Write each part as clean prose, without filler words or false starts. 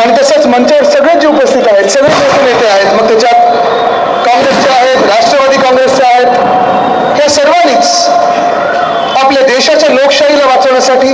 आणि तसंच मंचावर सगळे जे उपस्थित आहेत, सगळे मोठे नेते आहेत, मग त्याच्यात काँग्रेसचे आहेत, राष्ट्रवादी काँग्रेसचे आहेत, या सर्वांनीच आपल्या देशाच्या लोकशाहीला वाचवण्यासाठी,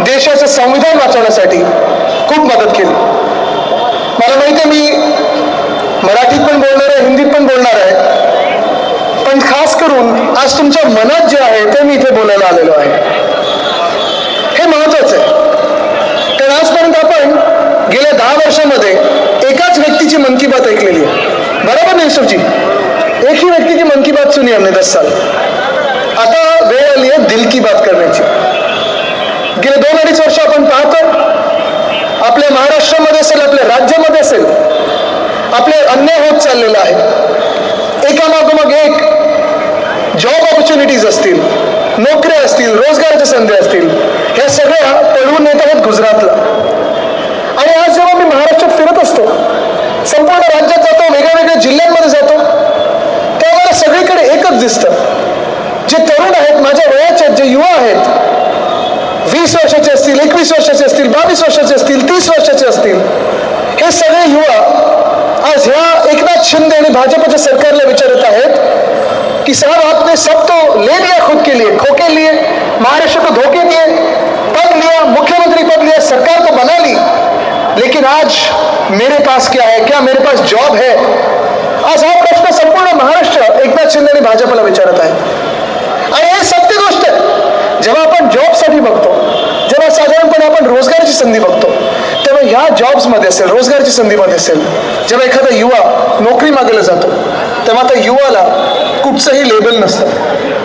देशाचं संविधान वाचवण्यासाठी खूप मदत केली. मला माहिती आहे मी मराठीत पण बोलणार आहे, हिंदीत पण बोलणार आहे, पण खास करून आज तुमच्या मनात जे आहे ते मी इथे बोलायला आलेलो आहे. हे महत्वाचं आहे, कारण आजपर्यंत आपण गेल्या 10 वर्षामध्ये एकाच व्यक्तीची मन की बात ऐकलेली आहे. बरोबर नाही सुजी? एक ही व्यक्ति की मन की बात सुनी हमने 10 साल. आता वेळ आली आहे दिल की बात करण्याची. गेले 2-2.5 वर्ष आपण पाहतो आपल्या महाराष्ट्रामध्ये असेल, आपल्या राज्यामध्ये असेल, आपले अन्याय होत चाललेला आहे. एकामागोमाग एक जॉब ऑपॉर्च्युनिटीज असतील, नोकऱ्या असतील, रोजगाराच्या संधी असतील, ह्या सगळ्या पळवून येत आहेत गुजरातला. आणि आज जेव्हा मी महाराष्ट्रात फिरत असतो, संपूर्ण राज्यात जातो, वेगळ्या जिल्ह्यांमध्ये जातो, तेव्हा मला सगळीकडे एकच दिसतं. जे तरुण आहेत, माझ्या वयाचे जे युवा आहेत, 20 वर्षाचे असतील, 21 वर्षाचे असतील, 22 वर्षाचे असतील, 30 वर्षाचे असतील, हे सगळे युवा आज ह्या एकनाथ शिंदे आणि भाजपच्या सरकारला विचारत आहेत कि साहब आपने सब तो ले लिया खुद के लिए, खो के लिए, महाराष्ट्र को धोखे दिए, पद लिया, मुख्यमंत्री पद लिया, सरकार तो बना ली, लेकिन आज मेरे पास क्या है, क्या मेरे पास जॉब है? आज हा प्रश्न संपूर्ण महाराष्ट्र एकनाथ शिंदे आणि भाजपला विचारत आहे. आणि हे सत्य गोष्ट आहे. जेव्हा आपण जॉबसाठी बघतो, जेव्हा साधारणपणे आपण रोजगाराची संधी बघतो, तेव्हा ह्या जॉब्समध्ये असेल, रोजगाराची संधीमध्ये असेल, जेव्हा एखादा युवा नोकरी मागेला जातो, तेव्हा त्या युवाला कुठचंही लेबल नसतं.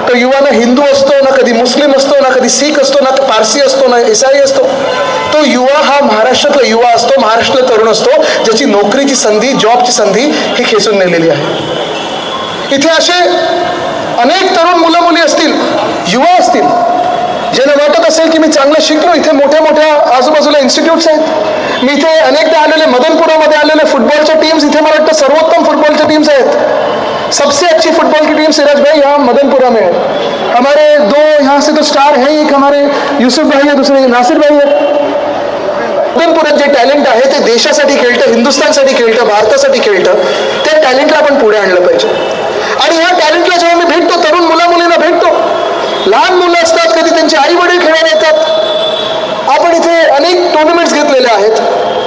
तो युवा ना हिंदू असतो, ना कधी मुस्लिम असतो, ना कधी शीख असतो, ना पारसी असतो, ना ईसाई असतो. तो युवा हा महाराष्ट्रातला युवा असतो, महाराष्ट्रातला तरुण असतो, ज्याची नोकरीची संधी, जॉबची संधी ही खेचून नेलेली आहे. इथे असे अनेक तरुण मुलं मुली असतील, युवा असतील, ज्यांना वाटत असेल की मी चांगलं शिकलो, इथे मोठ्या मोठ्या आजूबाजूला इन्स्टिट्यूट्स आहेत, मी इथे अनेकदा आलेले, मदनपुरामध्ये आलेले फुटबॉलच्या टीम्स, इथे मला वाटतं सर्वोत्तम फुटबॉलच्या टीम्स आहेत. सबसे अच्छी फुटबॉल की टीम सिराज भाई यहाँ मदनपुरा में है. हमारे 2 यहाँ से तो स्टार है, एक हमारे यूसुफ भाई है, दूसरे नासिर भाई है. मदनपुरात जे टॅलेंट आहे ते देशासाठी खेळतं, हिंदुस्थानसाठी खेळतं, भारतासाठी खेळतं. त्या टॅलेंटला आपण पुढे आणलं पाहिजे. आणि ह्या टॅलेंटला जेव्हा मी भेटतो, तरुण मुला मुलींना भेटतो, लहान मुलं असतात, कधी त्यांचे आई वडील खेळायला येतात. आपण इथे अनेक टुर्नामेंट्स घेतलेले आहेत,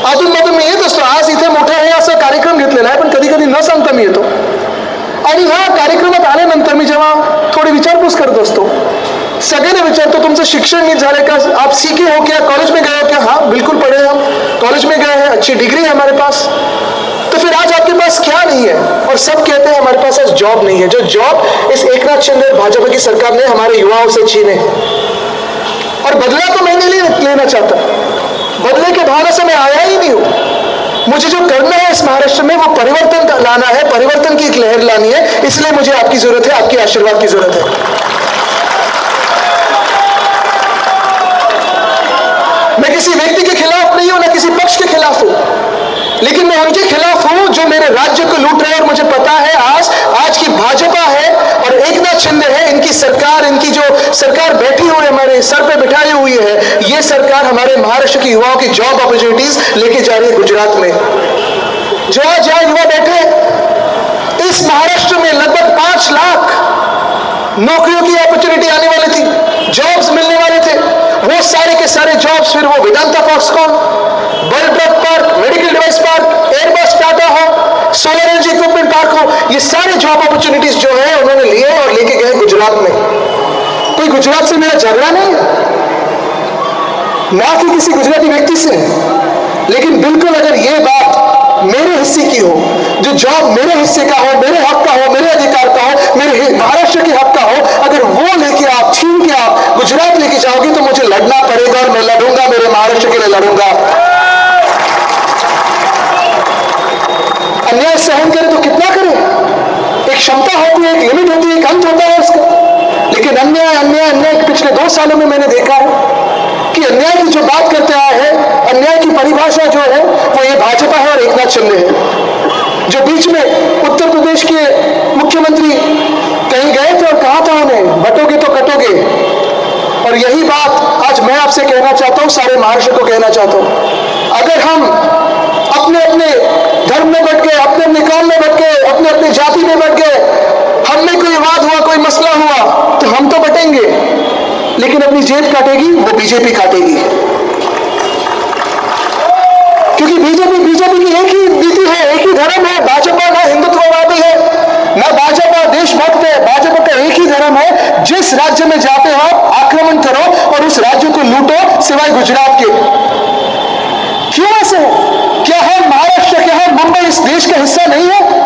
अधूनमधून मी येत असतो. आज इथे मोठा हे असा कार्यक्रम घेतलेला आहे, पण कधी कधी न सांगता मी येतो. आणि ह्या कार्यक्रमात आल्यानंतर मी जेव्हा थोडी विचारपूस करत असतो, सगळ्यांना विचारतो तुमचं शिक्षण नीट झालंय का, आप सीखे हो क्या, कॉलेज में गए हो क्या? हाँ बिल्कुल पढ़े हम, कॉलेज में गए हैं, अच्छी डिग्री है हमारे पास. तो फिर आज आपके पास क्या नहीं है? और सब कहते हैं हमारे पास आज जॉब नहीं है. जो जॉब इस एकनाथ शिंदे भाजपा की सरकार ने हमारे युवाओं से छीने. और बदला तो मैं नहीं लेना चाहता, बदले के भावना से मैं आया ही नहीं हूं. मुझे जो करना है इस महाराष्ट्र में वो परिवर्तन लाना है, परिवर्तन की एक लहर लानी है. इसलिए मुझे आपकी जरूरत है, आपके आशीर्वाद की जरूरत है. मैं किसी व्यक्ति के खिलाफ नहीं हूं, ना किसी पक्ष के खिलाफ हूं, लेकिन मैं उनके खिलाफ हूं जो मेरे राज्य को लूट रहे हैं. और मुझे पता है आज की भाजपा है और एकनाथ शिंदे है, इनकी सरकार, इनकी जो सरकार बैठी हुई हमारे सर पे बिठाई हुई है, ये सरकार हमारे महाराष्ट्र के युवाओं की जॉब अपॉर्चुनिटीज लेके जा रही है गुजरात में. जो आज यहाँ युवा बैठे, इस महाराष्ट्र में लगभग 5 लाख नौकरियों की अपॉर्चुनिटी आने वाली थी, जॉब्स मिलने वाले थे. वो सारे के सारे जॉब्स फिर वो वेदांता फॉक्सकॉन, बल drug park, medical device park, Airbus Tata हो, सोलर एनर्जी इक्विपमेंट पार्क हो, ये सारे जॉब अपॉर्चुनिटीज जो है उन्होंने लिए और लेके गए गुजरात में. कोई गुजरात से मेरा झगड़ा नहीं, ना कि किसी गुजराती व्यक्ति से, लेकिन बिल्कुल अगर ये बात मेरे हिस्से की हो, जो जॉब मेरे हिस्से का हो, मेरे हक का हो, मेरे अधिकार का हो, मेरे महाराष्ट्र के हक का हो, अगर वो लेके आप छीन के आप गुजरात लेके जाओगे तो मुझे लड़ना पड़ेगा. और मैं लड़ूंगा, मेरे महाराष्ट्र के लिए लड़ूंगा. अन्याय सहन करे तो कितना करे, एक क्षमता होती है, एक लिमिट होती है, एक अंत होता है उसका. लेकिन अन्याय अन्याय अन्याय पिछले 2 सालों में मैंने देखा है कि अन्याय की जो बात करते आए हैं, अन्याय की परिभाषा जो है वो ये भाजपा है और एकनाथ शिंदे है. जो बीच में उत्तर प्रदेश के मुख्यमंत्री कहीं गए थे और कहा था उन्हें बटोगे तो कटोगे. और यही बात आज मैं आपसे कहना चाहता हूं, सारे महाराष्ट्र को कहना चाहता हूं. अगर हम लेकिन अपनी जेब काटेगी वो बीजेपी काटेगी, क्योंकि बीजेपी की एक ही नीति है, एक ही धर्म है। भाजपा ना हिंदुत्ववादी है, ना भाजपा देशभक्त है। भाजपा का एक ही धर्म है, जिस राज्य में जाते हो आक्रमण करो और उस राज्य को लूटो, सिवाय गुजरात के। क्यों ऐसे है? क्या हम महाराष्ट्र, क्या हम मुंबई इस देश का हिस्सा नहीं है?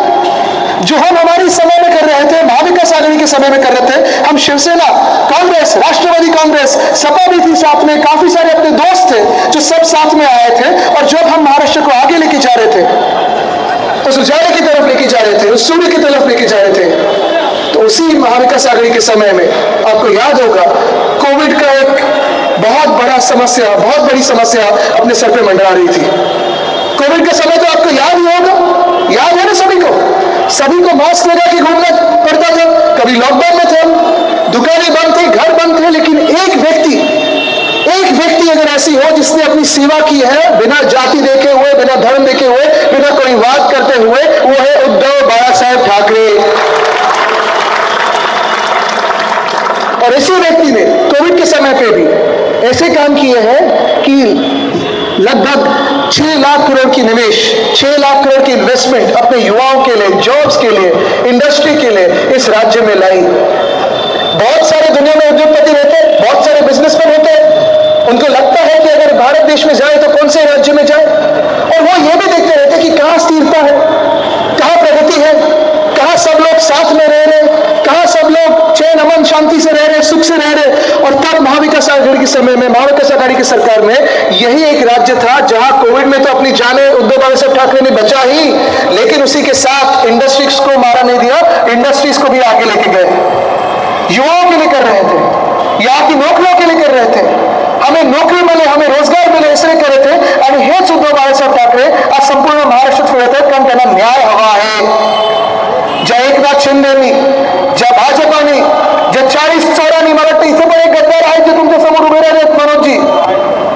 जो हम हमारी समय में कर रहे थे, महाविकास आघाड़ी के समय में कर रहे थे, हम शिवसेना, कांग्रेस, राष्ट्रवादी कांग्रेस, सपा भी थी साथ में, काफी सारे अपने दोस्त थे जो सब साथ में आए थे, और जब हम महाराष्ट्र को आगे लेके जा रहे थे, उस उजाले की तरफ लेके जा रहे थे, उस सूर्य की तरफ लेके जा रहे थे, तो उसी महाविकास आघाड़ी के समय में आपको याद होगा कोविड का एक बहुत बड़ा समस्या, बहुत बड़ी समस्या अपने सर पे मंडरा रही थी। कोविड का समय तो आपको याद ही होगा, याद है ना सभी को मास्क लगा के घूमना पड़ता था। कभी लॉकडाउन में थे हम, दुकानें बंद थी, घर बंद थे, लेकिन एक व्यक्ति अगर ऐसी हो जिसने अपनी सेवा की है बिना जाति देखे हुए, बिना धर्म देखे हुए, बिना कोई वाद करते हुए, वो है उद्धव बाला साहेब ठाकरे। और इसी व्यक्ति ने कोविड के समय पे भी ऐसे काम किए हैं कि लगभग 6 लाख करोड़ की निवेश, 6 लाख करोड़ की इन्वेस्टमेंट अपने युवाओं के लिए, जॉब्स के लिए, इंडस्ट्री के लिए इस राज्य में लाई। बहुत सारे दुनिया में उद्योगपति रहते हैं, बहुत सारे बिजनेसमैन होते हैं, उनको लगता है कि अगर भारत देश में जाए तो कौन से राज्य में जाए, और वो ये भी देखते रहते हैं कि कहाँ स्थिरता है, कहाँ प्रगति है, कहाँ सब लोग साथ में रह रहे, कहाँ सब लोग चैन अमन शांति से रह रहे, सुख से रह रहे। और तब महाविकास आघाड़ी के समय में, महाविकास आघाड़ी की सरकार में यही एक राज्य था जहां कोविड में तो अपनी जानें उद्धव बाला साहब ठाकरे ने बचा ही, लेकिन उसी के साथ इंडस्ट्रीज को मारा नहीं दिया, इंडस्ट्रीज को भी आगे लेके गए, युवाओं के लिए कर रहे थे, यहाँ की नौकरियों के लिए कर रहे थे, हमें नौकरी मिले, हमें रोजगार मिले, इसलिए कर रहे थे। आणि हेच उद्धव बाळासाहेब ठाकरे आज संपूर्ण महाराष्ट्रात फिरत आहेत, कारण त्यांना न्याय हवा आहे। ज्या एकनाथ शिंदेनी, ज्या भाजपाने, ज्या 40 चोरांनी, मला वाटतं इथे पण एक गद्दार आहेत जे तुमच्या समोर उभे राहिले आहेत, मनोजजी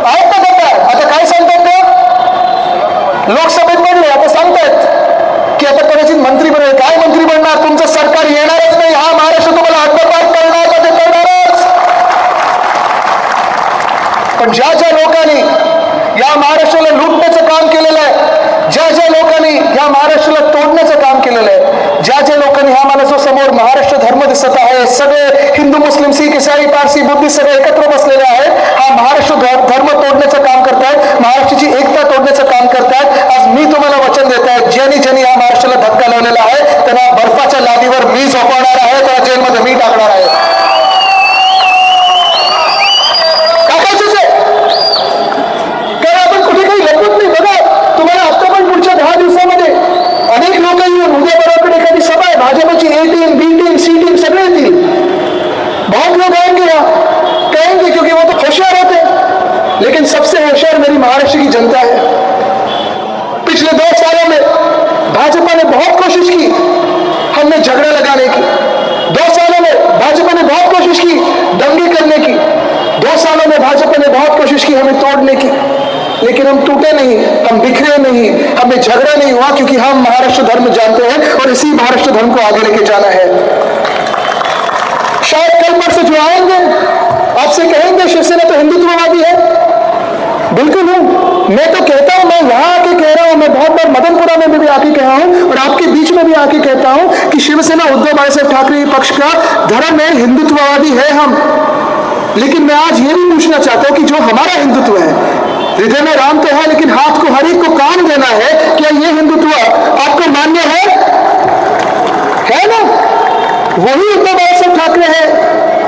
आहेत का गद्दार? आता काय सांगतात ते? लोकसभेत बनले, आता सांगतायत की आता कदाचित मंत्री बनेल। काय मंत्री बनणार? तुमचं सरकार येणारच नाही, हा महाराष्ट्र तुम्हाला हद्दपार करणार का ते करणारच। पण ज्या लोकांनी या महाराष्ट्राला लुटण्याचं काम केलेलं आहे, ज्या लोकांनी या महाराष्ट्राला तोडण्याचं काम केलेलं आहे, ज्या लोकांनी हा मला जो समोर महाराष्ट्र धर्म दिसत आहे, सगळे हिंदू, मुस्लिम, शीख, ईसाई, पारसी, बुद्धिस्ट सगळे एकत्र बसलेले आहेत, हा महाराष्ट्र धर्म तोडण्याचं काम करतायत, महाराष्ट्राची एकता तोडण्याचं काम करतायत। आज मी तुम्हाला वचन देत आहे, ज्यांनी या महाराष्ट्राला धक्का लावलेला आहे त्यांना बर्फाच्या लादीवर मी झोपवणार आहे, त्याला जेलमध्ये मी टाकणार आहे। अनेक लोक उद्या बरोबर एखादी सभा है, भाजपा ए टीम, बी टीम, सी टीम सगळे येतील, बहुत लोग आएंगे यहाँ, कहेंगे क्योंकि वो तो होशियार होते हैं, लेकिन सबसे होशियार मेरी महाराष्ट्र की जनता है। पिछले 2 सालों में भाजपा ने बहुत कोशिश की हमें झगड़ा लगाने की, 2 सालों में भाजपा ने बहुत कोशिश की दंगे करने की, 2 सालों में भाजपा ने बहुत कोशिश की हमें तोड़ने की, लेकिन हम टूटे नहीं, हम बिखरे नहीं, हमें झगड़ा नहीं हुआ, क्योंकि हम महाराष्ट्र धर्म जानते हैं और इसी महाराष्ट्र धर्म को आगे लेके जाना है। शायद कल परसों जो आएंगे आपसे कहेंगे शिवसेना तो हिंदुत्ववादी है, बिल्कुल हूं। मैं तो कहता हूं, मैं यहां आके कह रहा हूं, मैं बहुत बार मदनपुरा में भी आके कहा हूं और आपके बीच में भी आके कहता हूं कि शिवसेना उद्धव बाळासाहेब ठाकरे पक्ष का धर्म है, हिंदुत्ववादी है हम। लेकिन मैं आज ये भी पूछना चाहता हूं कि जो हमारा हिंदुत्व है, हृदय में राम तो है लेकिन हाथ को हर एक को काम देना है, क्या ये हिंदुत्व आपको मान्य है ना? वही उद्धव बाळासाहेब ठाकरे है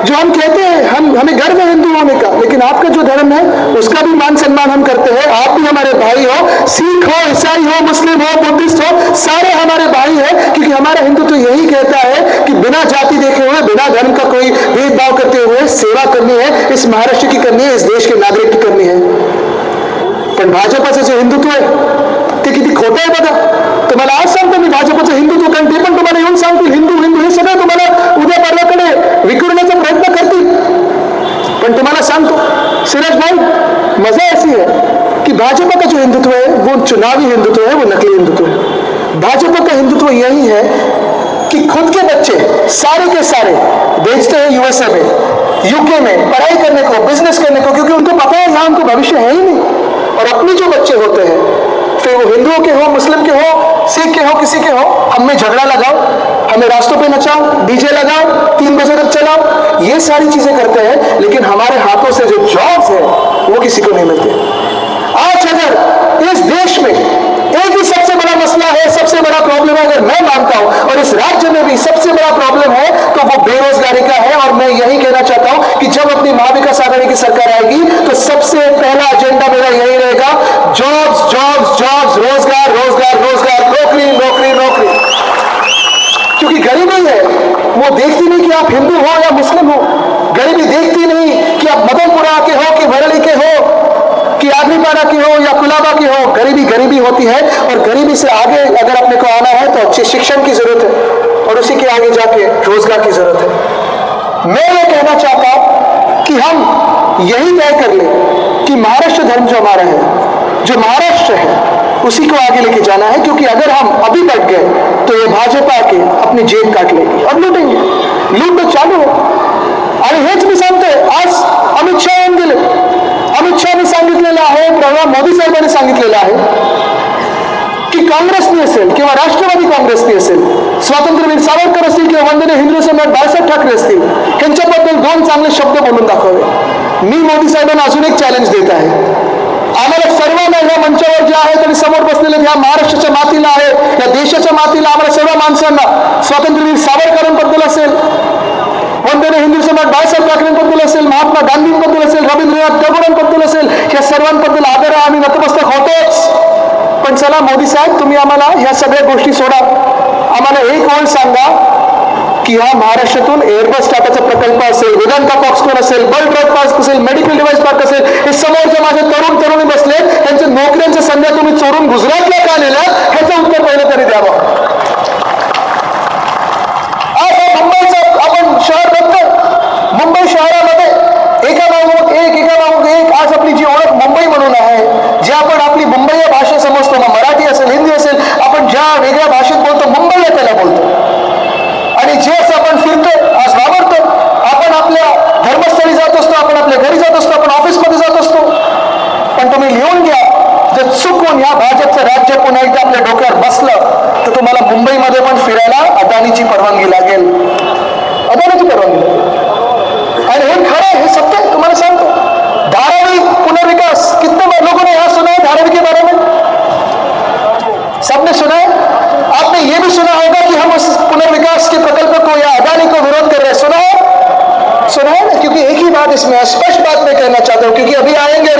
जो हम कहते हैं, हमें गर्व है हिंदू होने का, लेकिन आपका जो धर्म है उसका भी मान सम्मान हम करते हैं। आप भी हमारे भाई हो, सिख हो, ईसाई हो, मुस्लिम हो, बुद्धिस्ट हो, सारे हमारे भाई हैं, क्योंकि हमारा हिंदुत्व यही कहता है कि बिना जाति देखे हुए, बिना धर्म का कोई भेदभाव करते हुए सेवा करनी है, इस महाराष्ट्र की करनी है, इस देश के नागरिक की करनी है। पण भाजपाचं जे हिंदुत्व आहे ते किती खोटं आहे बघा। तुम्हाला आज सांगतो मी भाजपाचं हिंदुत्व, कारण ते पण तुम्हाला येऊन सांगतील हिंदू हिंदू, हे सगळं तुम्हाला उद्या परवाकडे विखुरण्याचा प्रयत्न करतील। पण तुम्हाला सांगतो सूरज भाई, मजा ऐसी है कि भाजपा का जो हिंदुत्व है वो चुनावी हिंदुत्व है, वो नकली हिंदुत्व है। भाजपा का हिंदुत्व यही है कि खुद के बच्चे सारे के सारे बेचते हैं यूएसए में, यूके में पढ़ाई करने को, बिजनेस करने को, क्योंकि उनको पता है यहाँ उनको भविष्य है ही नहीं। और अपने जो बच्चे होते हैं, फिर वो हिंदुओं के हो, मुस्लिम के हो, सिख के हो, किसी के हो, हमें झगड़ा लगाओ, हमें रास्तों पे नचाओ, डीजे लगाओ, 3 बजे तक चलाओ, ये सारी चीजें करते हैं, लेकिन हमारे हाथों से जो जॉब्स है वो किसी को नहीं मिलते। आज अगर इस देश में एक ही सबसे बड़ा मसला है, सबसे बड़ा प्रॉब्लम है, अगर मैं मानता हूं, और इस राज्य में भी सबसे बड़ा प्रॉब्लम है, तो वो बेरोजगारी का है। और मैं यही कहना चाहता हूं कि जब अपनी महाविकास आघाड़ी की सरकार आएगी तो सबसे पहला एजेंडा मेरा यही रहेगा, जॉब्स जॉब्स जॉब्स, रोजगार रोजगार रोजगार, नौकरी नौकरी नौकरी। क्योंकि गरीबी है, वो देखती नहीं कि आप हिंदू हो या मुस्लिम हो, गरीबी देखती नहीं कि आप मदनपुरा के हो कि भरली के हो कि आदमीपाड़ा की हो या कुलाबा की हो, गरीबी गरीबी होती है। और गरीबी से आगे अगर अपने को आना है तो अच्छे शिक्षण की जरूरत है, और उसी के आगे जाके रोजगार की जरूरत है। मैं ये कहना चाहता हूं कि हम यही तय कर ले कि महाराष्ट्र धर्म जो हमारा है, जो महाराष्ट्र है, उसी को आगे लेके जाना है। क्योंकि अगर हम अभी बैठ गए तो ये भाजपा के अपनी जेब काट लेगी और लूटेंगे, लूट तो चालू हो। आणि हेच मी सांगतोय, आज अमित शाह येऊन गेले, अमित शहानी सांगितलेलं आहे, प्रधान मोदी साहेबांनी सांगितलेलं आहे की काँग्रेसनी असेल किंवा राष्ट्रवादी काँग्रेसनी असेल, स्वातंत्र्यवीर सावरकर असतील किंवा वंदनीय हिंदू सम्राट बाळासाहेब ठाकरे असतील, यांच्याबद्दल 2 चांगले शब्द बोलून दाखवावे। मी मोदी साहेबांना अजून एक चॅलेंज देत आहे, आम्हाला सर्वांना या मंचावर जे आहेत आणि समोर बसलेले या महाराष्ट्राच्या मातीला आहेत, या देशाच्या मातीला आम्हाला सर्व माणसांना स्वातंत्र्यवीर सावरकरांबद्दल असेल, वंदनीय हिंदू सम्राट बाळासाहेब ठाकरेंबद्दल असेल, महात्मा गांधींबद्दल असेल, रवींद्रनाथ टागोरांबद्दल असेल, या सर्वांबद्दल आदर आहे, आम्ही नतमस्तक होतोच। पण चला मोदी साहेब, तुम्ही आम्हाला ह्या सगळ्या गोष्टी सोडा, आम्हाला एक ओळ सांगा की ह्या महाराष्ट्रातून एअरबस टाकाचा प्रकल्प असेल, वेदांता फॉक्सकॉन असेल, बल्क ड्रग पार्क असेल, मेडिकल डिव्हाइस पार्क असेल, हे समोरचे माझे तरुण तरुणी बसले, त्यांच्या नोकऱ्यांच्या संध्या तुम्ही चोरून गुजरातला का नेल्या, ह्याचं उत्तर पहिलं तरी द्यावं। आज मुंबईचं आपण शहर बघतो, मुंबई शहरामध्ये एकामागोमाग एक आज आपली जी ओळख मुंबई म्हणून आहे, जे आपण आपली मुंबई या भाषा समजतो, मग मराठी असेल, हिंदी असेल, आपण ज्या वेगळ्या भाषेत बोलतो, मुंबई या त्याला बोलतो। आणि जे असं आपण फिरतो, आज वावरतो, आपण आपल्या धर्मस्थळी जात असतो, आपण आपल्या घरी जात असतो, आपण ऑफिसमध्ये जात असतो, पण तुम्ही लिहून घ्या, जर चुकून या भाजपचं राज्य पुन्हा एकदा आपल्या डोक्यावर बसलं तर तुम्हाला मुंबईमध्ये पण फिरायला अदानीची परवानगी लागेल, अदानीची परवानगी लागेल। आणि हे खरं आहे, हे सत्य आहे, तुम्हाला सांगतो। धारावी पुनर्विकास, कितने लोगों ने यहाँ सुना है धारावी के बारे में? सबने सुना है? आपने ये भी सुना होगा कि हम उस पुनर्विकास के प्रकल्प को या अदानी को विरोध कर रहे हैं, सुना है ना? क्योंकि एक ही बात इसमें स्पष्ट बात मैं कहना चाहता हूं, क्योंकि अभी आएंगे